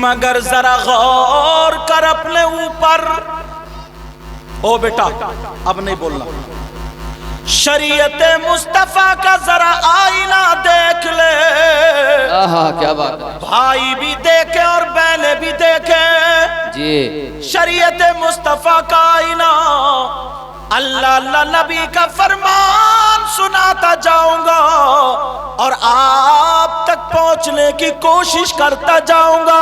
مگر ذرا غور کر اپنے اوپر. او بیٹا اب نہیں بولنا. شریعت مصطفیٰ کا ذرا آئینہ دیکھ لے. کیا بات ہے. بھائی بھی دیکھے اور بہنیں بھی دیکھے جی. شریعت مصطفیٰ کا آئینہ. اللہ اللہ نبی کا فرمان سناتا جاؤں گا اور آپ تک پہنچنے کی کوشش کرتا جاؤں گا.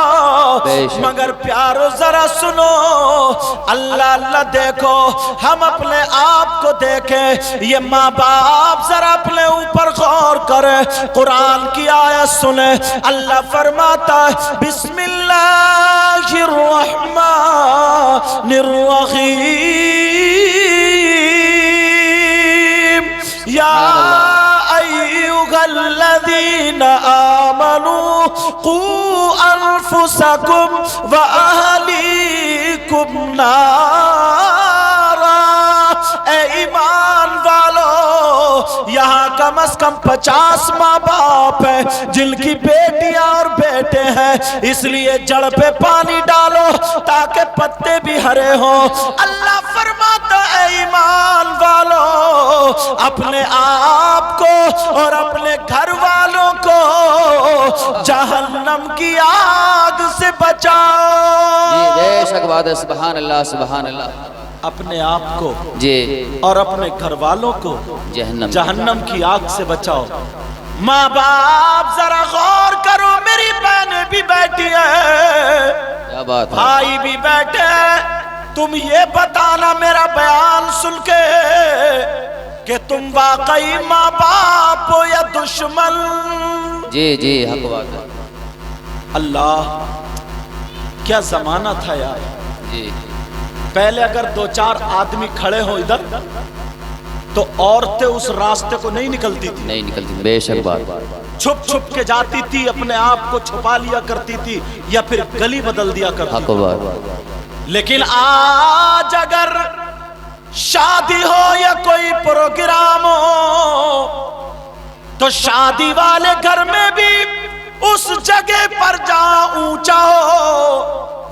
مگر پیارو ذرا سنو. اللہ اللہ دیکھو, ہم اپنے آپ کو دیکھیں. یہ ماں باپ ذرا اپنے اوپر غور کریں. قرآن کی آیت سنیں. اللہ فرماتا ہے بسم اللہ الرحمن الرحیم یا ایھا الذین آمنوا قوا انفسکم واہلیکم نارا. اے ایمان والو, یہاں کم از کم 50 ماں باپ ہیں جن کی بیٹیاں اور بیٹے ہیں, اس لیے جڑ پہ پانی ڈالو تاکہ پتے بھی ہرے ہوں. اللہ فرماتا ہے ایمان والو, اپنے آپ کو اور اپنے گھر والوں کو جہنم کی آگ سے بچاؤ. جی بے شک بات ہے. سبحان اللہ سبحان اللہ. اپنے آپ کو جی اور اپنے گھر والوں کو جہنم کی آگ سے بچاؤ. ماں باپ ذرا غور کرو, میری بہنیں بھی بیٹھی ہیں, کیا بات ہے. بھائی بھی بیٹھے ہیں. تم یہ بتانا میرا بیان سن کے کہ تم واقعی ماں باپ ہو یا دشمن. جی جی حق بات ہے. اللہ کیا زمانہ تھا یار. جی پہلے اگر 2-4 آدمی کھڑے ہو ادھر تو عورتیں اس راستے کو نہیں نکلتی تھی. نہیں نکلتی. بے شک بات. چھپ چھپ کے جاتی تھی, اپنے آپ کو چھپا لیا کرتی تھی یا پھر گلی بدل دیا کرتی حق تھی. بات. لیکن آج اگر شادی ہو یا کوئی پروگرام ہو تو شادی والے گھر میں بھی اس جگہ پر جہاں اونچا ہو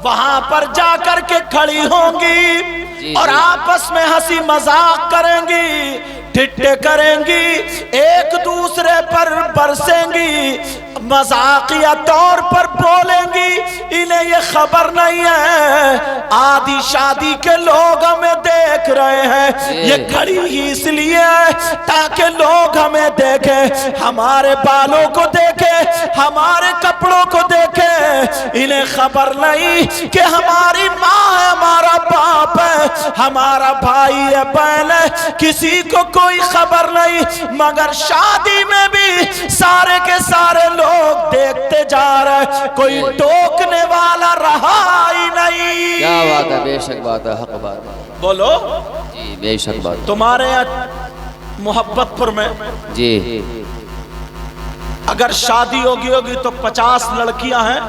وہاں پر جا کر کے کھڑی ہوں گی اور آپس میں ہنسی مذاق کریں گی, ٹھٹے کریں گی, ایک دوسرے پر برسیں گی, مذاقیہ طور پر بولیں گی. انہیں یہ خبر نہیں ہے آدھی شادی کے لوگ ہمیں دیکھ رہے ہیں. یہ کھڑی ہی اس لیے ہے تاکہ لوگ ہمیں دیکھیں, ہمارے بالوں کو دیکھیں, ہمارے کپڑوں کو دیکھیں. انہیں خبر نہیں کہ ہماری ماں ہے, ہمارا باپ ہے, ہمارا بھائی ہے, بہن ہے. کسی کو کوئی خبر نہیں, مگر شادی میں بھی سارے کے سارے لوگ دیکھتے جا رہے, کوئی ٹوکنے والا رہا ہی نہیں. کیا بات ہے. بے شک بات ہے. حق بات. بولو. جی بے شک بات. تمہارے یہاں محبت پر میں جی اگر شادی ہوگی تو 50 لڑکیاں ہیں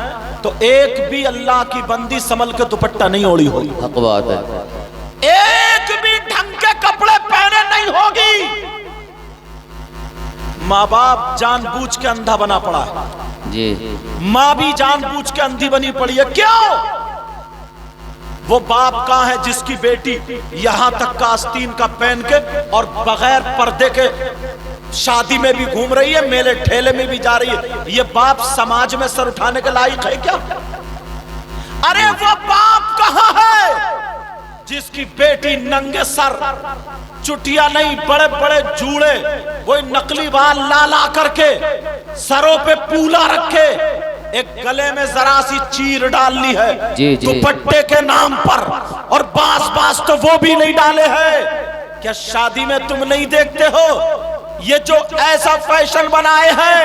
تو ایک بھی اللہ کی بندی سنبھل کے دوپٹہ نہیں اوڑھی ہوگی. حق بات ہے. ایک بھی ڈھنگ کے کپڑے پہنے نہیں ہوگی. ماں باپ جان بوجھ کے اندھا بنا پڑا ہے. جی ماں بھی جان بوجھ کے اندھی بنی پڑی ہے. کیوں؟ وہ باپ کہاں ہے جس کی بیٹی یہاں تک کا آستین کا پہن کے اور بغیر پردے کے شادی میں بھی گھوم رہی ہے, میلے ٹھیلے میں بھی جا رہی ہے. یہ باپ سماج میں سر اٹھانے کے لائق ہے کیا؟ ارے وہ باپ کہاں ہے جس کی بیٹی ننگے سر, چٹیا نہیں, بڑے بڑے جوڑے, وہی نقلی بال لا کر کے, سروں پہ پولا رکھے, ایک گلے میں ذرا سی چیر ڈال لی ہے دوپٹے کے نام پر, اور باس تو وہ بھی نہیں ڈالے ہیں. کیا شادی میں تم نہیں دیکھتے ہو یہ جو ایسا فیشن بنائے ہیں,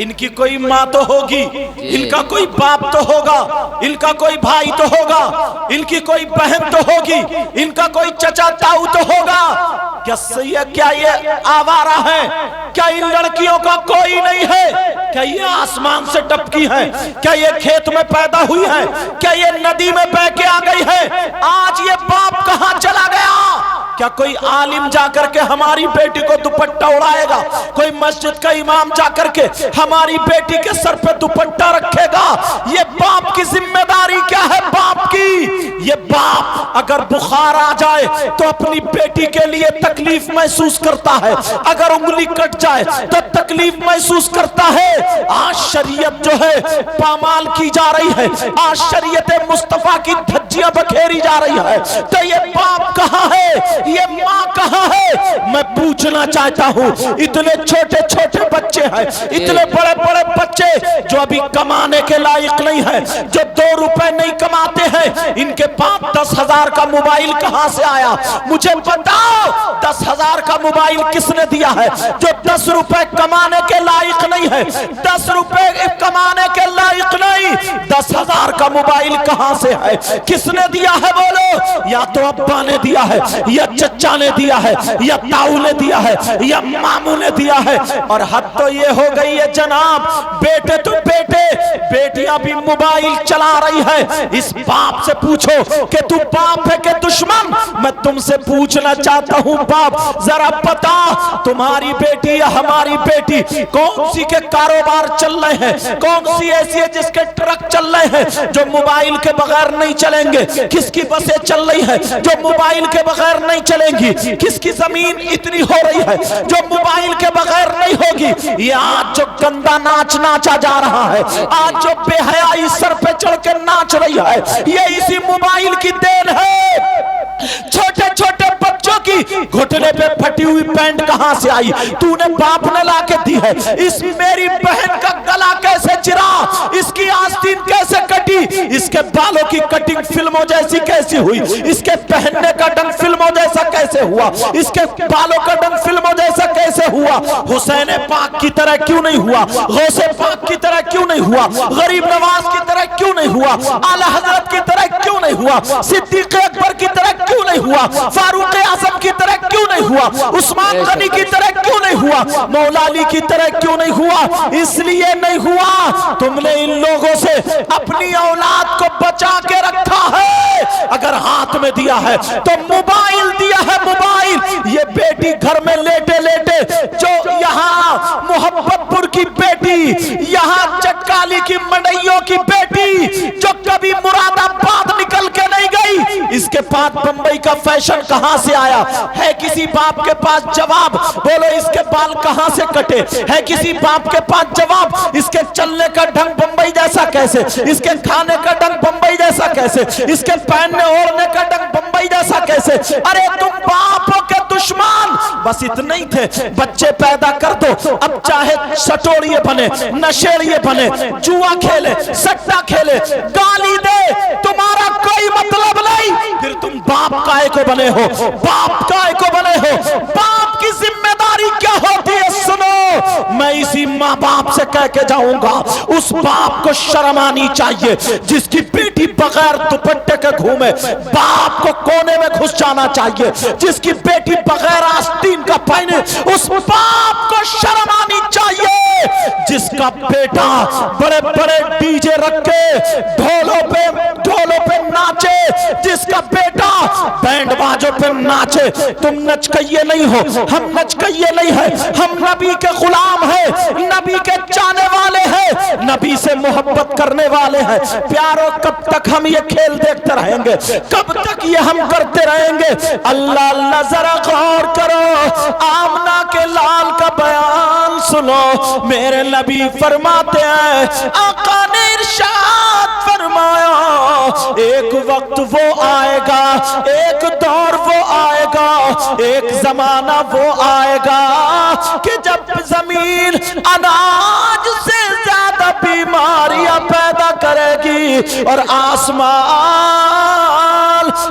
ان کی کوئی ماں تو ہوگی, ان کا کوئی باپ تو ہوگا, ان کا کوئی بھائی تو ہوگا, ان کی کوئی بہن تو ہوگی, ان کا کوئی چچا تاؤ تو ہوگا. کیا صحیح ہے؟ کیا یہ آوارہ ہے؟ کیا ان لڑکیوں کا کوئی نہیں ہے؟ کیا یہ آسمان سے ٹپکی ہے؟ کیا یہ کھیت میں پیدا ہوئی ہے؟ کیا یہ ندی میں بہہ کے آ گئی ہے؟ آج یہ باپ کہاں چلا گیا؟ کیا کوئی عالم جا کر کے ہماری بیٹی کو دوپٹہ اڑائے گا؟ کوئی مسجد کا امام جا کر کے ہماری بیٹی کے سر پہ دوپٹہ رکھے گا؟ یہ باپ کی کی ذمہ داری کیا ہے باپ کی؟ یہ باپ اگر بخار آ جائے تو اپنی بیٹی کے لیے تکلیف محسوس کرتا ہے، اگر انگلی کٹ جائے تو تکلیف محسوس کرتا ہے۔ آج شریعت جو ہے پامال کی جا رہی ہے، آج شریعت مصطفیٰ کی دھجیاں بکھیری جا رہی ہے، تو یہ باپ کہاں ہے؟ یہ ماں کہاں ہے؟ میں پوچھنا چاہتا ہوں، اتنے چھوٹے چھوٹے بچے ہیں، اتنے بڑے بڑے بچے جو ابھی کمانے کے لائق نہیں ہیں، جو 2 روپے نہیں کماتے ہیں، ان کے پاس 10,000 کا موبائل کہاں سے آیا؟ مجھے بتاؤ 10,000 کا موبائل کس نے دیا ہے؟ جو 10 روپے کمانے کے لائق نہیں ہے، 10 روپے کمانے کے لائق نہیں، 10,000 کا موبائل کہاں سے ہے؟ کس نے دیا ہے بولو؟ یا تو ابا نے دیا ہے، یا چچا نے دیا ہے، یا تاؤ نے دیا ہے، یا ماموں نے دیا ہے۔ اور حد تو یہ ہو گئی ہے جناب، بیٹے تو بیٹے، بیٹیاں بھی موبائل چلا رہی ہے۔ اس باپ سے پوچھو کہ تو باپ ہے کہ دشمن؟ میں تم سے پوچھنا چاہتا ہوں باپ، ذرا بتا تمہاری بیٹی یا ہماری بیٹی کون سی کے کاروبار چل رہے ہیں، کون سی ایسی ہے جس کے ٹرک چل رہے ہیں جو موبائل کے بغیر نہیں چلیں گے؟ کس کی بسیں چل رہی ہیں جو موبائل کے بغیر نہیں چلیں گی؟ کس کی زمین اتنی ہو رہی ہے جو موبائل کے بغیر نہیں ہوگی؟ یہ آج جو گندا ناچ ناچا جا رہا ہے، آج جو بے حیائی سر پہ چڑھ کے ناچ رہی ہے، یہ اسی موبائل کی دین ہے۔ چھوٹے چھوٹے بچوں کی گھٹنے پہ پھٹی ہوئی پینٹ کہاں سے آئی؟ تو نے باپ نے لا کے دی ہے۔ اس میری بہن کا گلا کیسے چرا؟ اس کی آستین کیسے کٹی؟ اس کے بالوں کی کٹنگ فلموں جیسی کیسی ہوئی؟ اس کے پہننے کا ڈنگ فلموں جیسا کیسے ہوا؟ اس کے بالوں کا ڈنگ فلموں جیسا کیسے ہوا؟ حسین پاک کی طرح کیوں نہیں ہوا؟ غوث پاک کی طرح کیوں نہیں ہوا؟ غریب نواز کی طرح کیوں نہیں ہوا؟ اعلی حضرت کی طرح کیوں نہیں ہوا؟ صدیق اکبر کی طرح کیوں نہیں ہوا؟ فاروق اعظم کی طرح کیوں نہیں ہوا؟ عثمان غنی کی طرح کیوں نہیں ہوا؟ مولا علی کی طرح کیوں نہیں ہوا؟ اس لیے نہیں ہوا تم نے ان لوگوں سے اپنی اولاد کو بچا کے رکھا ہے۔ اگر ہاتھ میں دیا ہے تو موبائل دیا ہے، موبائل۔ یہ بیٹی گھر میں لیٹے لیٹے جو یہاں محبت پور کی بیٹی، یہاں چکالی کی منڈیوں کی بیٹی جو کبھی مراد آباد نکل کے نہیں گئی، اس کے پاس بمبئی کا فیشن کہاں سے آیا؟ ہے کسی باپ کے پاس جواب؟ بولو اس کے بال کہاں سے کٹے؟ ہے کسی باپ کے پاس جواب؟ اس کے چلنے کا ڈھنگ بمبئی جیسا کیسے؟ اس کے کھانے کا ڈھنگ بمبئی جیسا کیسے؟ اس کے پہننے اوڑھنے کا ڈھنگ بمبئی جیسا کیسے؟ ارے تم باپوں کے دشمن بس اتنے ہی تھے، بچے پیدا کر دو، اب چاہے سٹوڑیے بنے، نشیڑیے بنے، جوا کھیلے، سٹا کھیلے، گالی دے، تمہارا کوئی مطلب نہیں۔ پھر تم باپ کائے کو بنے ہو؟ باپ کائے کو بنے ہو؟ باپ کی ذمہ داری کیا ہوتی ہے سنو، میں اسی ماں باپ سے کہہ کے جاؤں گا، اس باپ کو شرم آنی چاہیے جس کی بیٹی بغیر دوپٹے کے گھومے، باپ کو کونے میں گھس جانا چاہیے جس کی بیٹی بغیر آستین کا پہنے، اس باپ کو شرم آنی چاہیے جس کا بیٹا بڑے بڑے ڈی جے رکھ کے ڈھولوں پہ ناچے، جس کا بیٹا بینڈ باجوں پہ ناچے۔ تم نچکئیے نہیں ہو، ہم نچکئیے نہیں ہیں، ہم نبی کے غلام ہیں، نبی کے چاہنے والے ہیں، نبی سے محبت کرنے والے ہیں۔ پیارو کب تک ہم یہ کھیل دیکھتے رہیں گے؟ کب تک یہ ہم کرتے رہیں گے؟ اللہ اللہ ذرا غور کرو، آمنہ کے لال کا بیان سنو، میرے نبی فرماتے ہیں، آقا نے ارشاد فرمایا، ایک وقت وہ آئے گا، ایک دور وہ آئے گا، ایک زمانہ وہ آئے گا کہ جب زمین اناج سے زیادہ بیماریاں پیدا کرے گی اور آسمان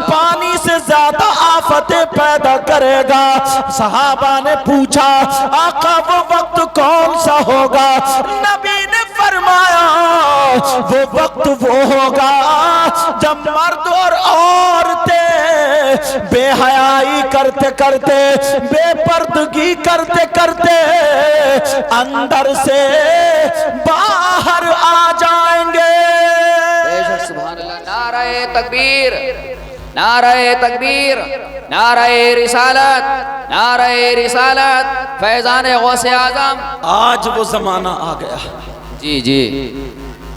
پانی سے زیادہ آفتیں پیدا کرے گا۔ صحابہ نے پوچھا آقا وہ وقت کون سا ہوگا؟ نبی نے فرمایا وہ وقت وہ ہوگا جب مرد اور عورتیں بے حیائی کرتے کرتے، بے پردگی کرتے کرتے اندر سے باہر آ جائیں گے۔ بے شک سبحان اللہ۔ نعرہ تکبیر، نعرہ تکبیر، نعرہ رسالت، نعرہ رسالت، فیضان غوث اعظم۔ آج وہ زمانہ آ گیا۔ جی جی